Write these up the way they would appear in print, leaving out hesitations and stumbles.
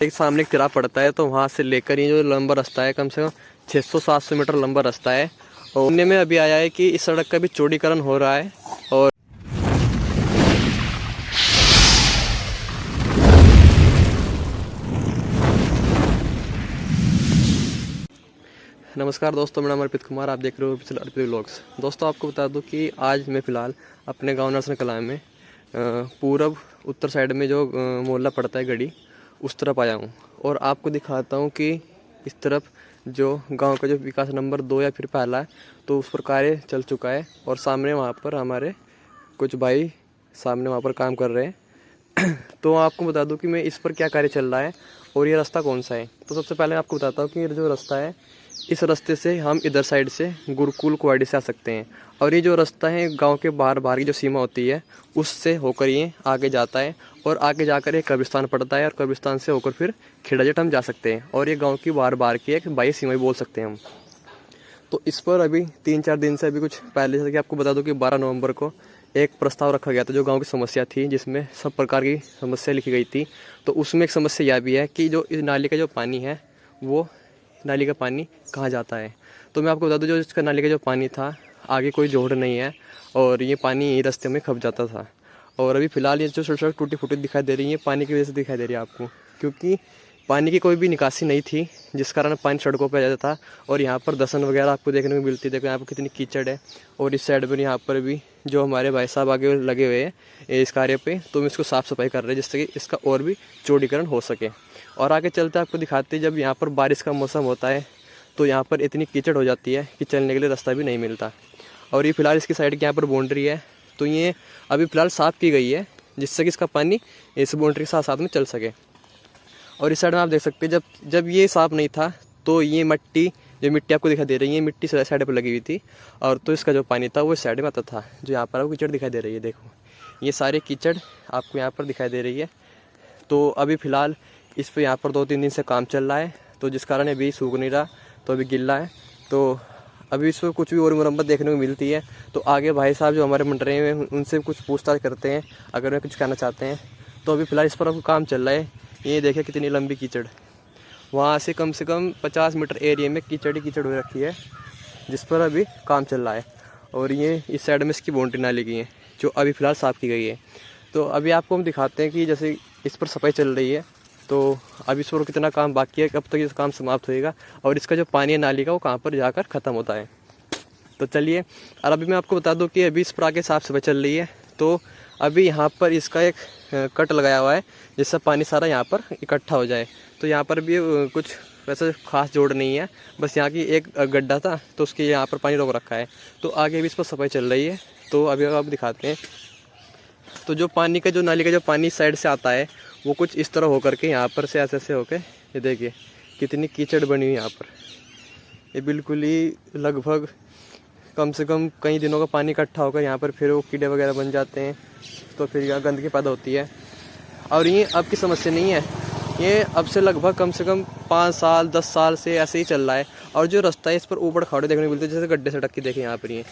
एक सामने एक तिराहा पड़ता है, तो वहाँ से लेकर ये जो लंबा रास्ता है कम से कम 600-700 मीटर लंबा रास्ता है। और सुनने में अभी आया है कि इस सड़क का भी चौड़ीकरण हो रहा है। और नमस्कार दोस्तों, मेरा नाम अर्पित कुमार, आप देख रहे हो ऑफिशियल अर्पित व्लॉग्स। दोस्तों आपको बता दूं कि आज मैं फ़िलहाल अपने गाँव नरसन कलां में पूरब उत्तर साइड में जो मोहल्ला पड़ता है गढ़ी, उस तरफ आया हूँ। और आपको दिखाता हूँ कि इस तरफ जो गांव का जो विकास नंबर 2 या फिर पहला है, तो उस पर कार्य चल चुका है। और सामने वहाँ पर हमारे कुछ भाई सामने वहाँ पर काम कर रहे हैं। तो आपको बता दूं कि मैं इस पर क्या कार्य चल रहा है और ये रास्ता कौन सा है। तो सबसे पहले आपको बताता हूँ कि ये जो रास्ता है, इस रास्ते से हम इधर साइड से गुरुकुल कुवाड़ी से आ सकते हैं। और ये जो रास्ता है गांव के बाहर की जो सीमा होती है उससे होकर ये आगे जाता है। और आगे जाकर एक कब्रिस्तान पड़ता है और कब्रिस्तान से होकर फिर खेड़ाजट हम जा सकते हैं। और ये गांव की बाहर की एक बाह्य सीमा भी बोल सकते हैं हम। तो इस पर अभी 3-4 दिन से अभी कुछ पहले, जैसे कि आपको बता दूं कि 12 नवंबर को एक प्रस्ताव रखा गया था जो गांव की समस्या थी, जिसमें सब प्रकार की समस्या लिखी गई थी। तो उसमें एक समस्या यह भी है कि जो इस नाली का जो पानी है, वो नाली का पानी कहाँ जाता है। तो मैं आपको बता दूं, जो इसका नाली का जो पानी था, आगे कोई जोड़ नहीं है और ये पानी यही रास्ते में खप जाता था। और अभी फ़िलहाल ये जो सड़क टूटी फूटी दिखाई दे रही है, पानी की वजह से दिखाई दे रही है आपको, क्योंकि पानी की कोई भी निकासी नहीं थी, जिस कारण पानी सड़कों पर आ जाता था। और यहाँ पर दसन वगैरह आपको देखने को मिलती है। देखो यहाँ पर कितनी कीचड़ है। और इस साइड पर यहाँ पर भी जो हमारे भाई साहब आगे लगे हुए हैं इस कार्य पे, तो हम इसको साफ़ सफाई कर रहे हैं जिससे कि इसका और भी चौड़ीकरण हो सके। और आगे चलते आपको दिखाते हैं, जब यहाँ पर बारिश का मौसम होता है तो यहाँ पर इतनी कीचड़ हो जाती है कि चलने के लिए रास्ता भी नहीं मिलता। और ये फिलहाल इसकी साइड की यहाँ पर बाउंड्री है, तो ये अभी फ़िलहाल साफ़ की गई है जिससे कि इसका पानी इस बाउंड्री के साथ साथ में चल सके। और इस साइड में आप देख सकते हैं, जब ये साफ़ नहीं था तो ये मिट्टी आपको दिखाई दे रही है, मिट्टी साइड पर लगी हुई थी। और तो इसका जो पानी था वो इस साइड में आता था, जो यहाँ पर आपको कीचड़ दिखाई दे रही है। देखो ये सारे कीचड़ आपको यहाँ पर दिखाई दे रही है। तो अभी फ़िलहाल इस पर यहाँ पर 2-3 दिन से काम चल रहा है, तो जिस कारण अभी सूख नहीं रहा, तो अभी गिल्ला है। तो अभी इस पर कुछ भी और मुरम्मत देखने को मिलती है। तो आगे भाई साहब जो हमारे मंडरे में, उनसे कुछ पूछताछ करते हैं अगर वे कुछ कहना चाहते हैं। तो अभी फ़िलहाल इस पर आपको काम चल रहा है। ये देखिए कितनी लंबी कीचड़, वहाँ से कम 50 मीटर एरिया में कीचड़ ही कीचड़ हो रखी है, जिस पर अभी काम चल रहा है। और ये इस साइड में इसकी बाउंड्री नाली की है जो अभी फ़िलहाल साफ़ की गई है। तो अभी आपको हम दिखाते हैं कि जैसे इस पर सफाई चल रही है, तो अभी इस पर कितना काम बाकी है, कब तक ये काम समाप्त होएगा और इसका जो पानी है नाली का वो कहाँ पर जाकर ख़त्म होता है। तो चलिए, और अभी मैं आपको बता दूं कि अभी इस पर आगे साफ़ सफाई चल रही है। तो अभी यहाँ पर इसका एक कट लगाया हुआ है जिससे पानी सारा यहाँ पर इकट्ठा हो जाए। तो यहाँ पर भी कुछ वैसे खास जोड़ नहीं है, बस यहाँ की एक गड्ढा था तो उसके यहाँ पर पानी रोक रखा है। तो आगे भी इस पर सफाई चल रही है। तो अभी आप दिखाते हैं। तो जो पानी का, जो नाली का जो पानी साइड से आता है, वो कुछ इस तरह होकर के यहाँ पर से ऐसे होकर, ये देखिए कितनी कीचड़ बनी हुई यहाँ पर। ये बिल्कुल ही लगभग कम से कम कई दिनों का पानी इकट्ठा होकर यहाँ पर फिर वो कीड़े वगैरह बन जाते हैं, तो फिर यहाँ गंदगी पैदा होती है। और ये अब की समस्या नहीं है, ये अब से लगभग कम से कम 5 साल 10 साल से ऐसे ही चल रहा है। और जो रास्ता है इस पर ऊबड़ खाबड़ देखने को मिलते हैं, जैसे गड्ढे सड़क की देखें यहाँ पर, ये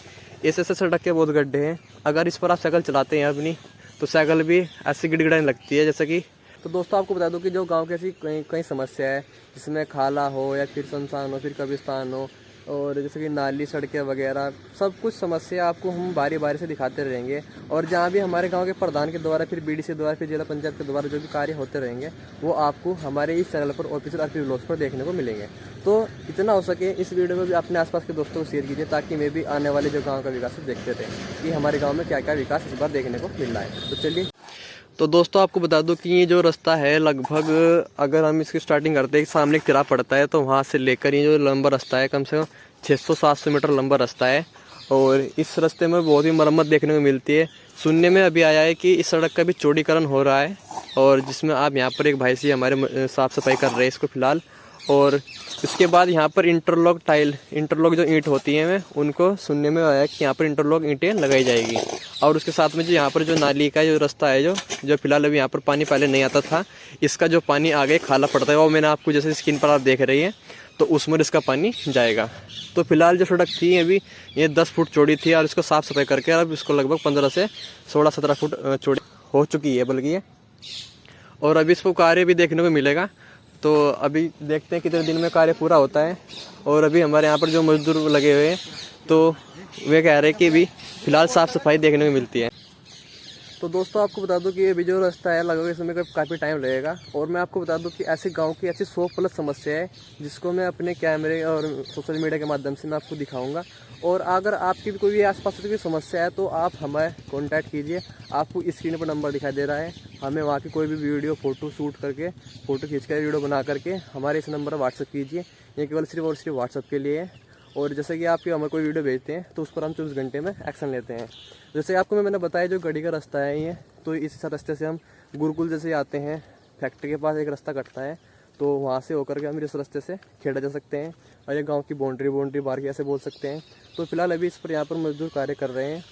ऐसे सड़क के बहुत गड्ढे हैं। अगर इस पर आप साइकिल चलाते हैं अपनी, तो साइकिल भी ऐसी गिड़गिड़ाने लगती है जैसे कि। तो दोस्तों आपको बता दूं कि जो गांव की ऐसी कई समस्या है, जिसमें खाला हो या फिर शमशान हो, फिर कब्रिस्तान हो, और जैसे कि नाली सड़कें वगैरह, सब कुछ समस्या आपको हम बारी बारी से दिखाते रहेंगे। और जहाँ भी हमारे गांव के प्रधान के द्वारा, फिर बीडीसी द्वारा, फिर जिला पंचायत के द्वारा जो भी कार्य होते रहेंगे, वो आपको हमारे इस चैनल पर ऑफिशियल अर्पित व्लॉग्स पर देखने को मिलेंगे। तो इतना हो सके इस वीडियो में भी अपने आसपास के दोस्तों को शेयर कीजिए, ताकि मैं भी आने वाले जो गाँव का विकास देखते थे कि हमारे गाँव में क्या क्या विकास इस बार देखने को मिल रहा है। तो चलिए, तो दोस्तों आपको बता दूं कि ये जो रास्ता है, लगभग अगर हम इसकी स्टार्टिंग करते हैं, सामने एक तिराहा पड़ता है, तो वहाँ से लेकर ये जो लंबा रास्ता है, कम से कम 600-700 मीटर लंबा रास्ता है। और इस रास्ते में बहुत ही मरम्मत देखने को मिलती है। सुनने में अभी आया है कि इस सड़क का भी चौड़ीकरण हो रहा है, और जिसमें आप यहाँ पर एक भाई से हमारे साफ़ सफाई कर रहे हैं इसको फ़िलहाल। और इसके बाद यहाँ पर इंटरलॉक जो ईंट होती हैं, उनको सुनने में आया कि यहाँ पर इंटरलॉक ईंटें लगाई जाएगी। और उसके साथ में जो यहाँ पर जो नाली का जो रास्ता है, जो फिलहाल अभी यहाँ पर पानी पहले नहीं आता था, इसका जो पानी आगे खाला पड़ता है, वो मैंने आपको जैसे स्क्रीन पर आप देख रही हैं, तो उसमें इसका पानी जाएगा। तो फिलहाल जो सड़क थी अभी ये 10 फुट चौड़ी थी, और इसको साफ़ सफाई करके अब इसको लगभग 15 से 16-17 फुट चौड़ी हो चुकी है बल्कि ये। और अभी इसको कार्य भी देखने को मिलेगा। तो अभी देखते हैं कितने दिन में कार्य पूरा होता है। और अभी हमारे यहाँ पर जो मजदूर लगे हुए हैं तो वे कह रहे हैं कि अभी फिलहाल साफ़ सफाई देखने को मिलती है। तो दोस्तों आपको बता दूं कि अभी जो रास्ता है लगभग इसमें काफ़ी टाइम लगेगा। और मैं आपको बता दूं कि ऐसे गांव की ऐसी 100+ समस्या है जिसको मैं अपने कैमरे और सोशल मीडिया के माध्यम से मैं आपको दिखाऊंगा। और अगर आपकी भी कोई भी आसपास की समस्या है तो आप हमें कांटेक्ट कीजिए। आपको स्क्रीन पर नंबर दिखाई दे रहा है, हमें वहाँ की कोई भी वीडियो फ़ोटो शूट करके फ़ोटो खींच कर वीडियो बना करके हमारे इस नंबर पर व्हाट्सअप कीजिए। ये केवल सिर्फ और सिर्फ व्हाट्सअप के लिए है। और जैसे कि आप हमें कोई वीडियो भेजते हैं तो उस पर हम 24 घंटे में एक्शन लेते हैं। जैसे आपको मैंने बताया जो गढ़ी का रास्ता है ये, तो इस रास्ते से हम गुरुकुल जैसे आते हैं, फैक्ट्री के पास एक रास्ता कटता है तो वहाँ से होकर के हम इस रास्ते से खेड़ा जा सकते हैं। और ये गांव की बाउंड्री बार ऐसे बोल सकते हैं। तो फिलहाल अभी इस पर यहाँ पर मजदूर कार्य कर रहे हैं।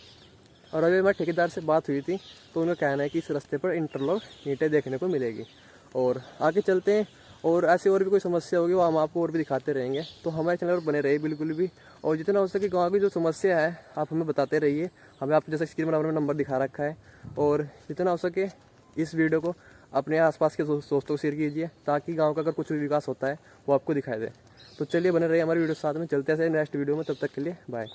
और अभी हमारे ठेकेदार से बात हुई थी तो उनका कहना है कि इस रास्ते पर इंटरलॉक ईंटें देखने को मिलेगी। और आगे चलते हैं और ऐसी और भी कोई समस्या होगी वो हम आपको और भी दिखाते रहेंगे। तो हमारे चैनल पर बने रहिए बिल्कुल भी। और जितना हो सके गाँव की जो समस्या है आप हमें बताते रहिए। हमें आप जैसे स्क्रीन पर नंबर दिखा रखा है। और जितना हो सके इस वीडियो को अपने आसपास के दोस्तों को शेयर कीजिए ताकि गांव का अगर कुछ भी विकास होता है वो आपको दिखाई दे। तो चलिए बने रहिए हमारी वीडियो साथ में, चलते हैं नेक्स्ट वीडियो में। तब तक के लिए बाय।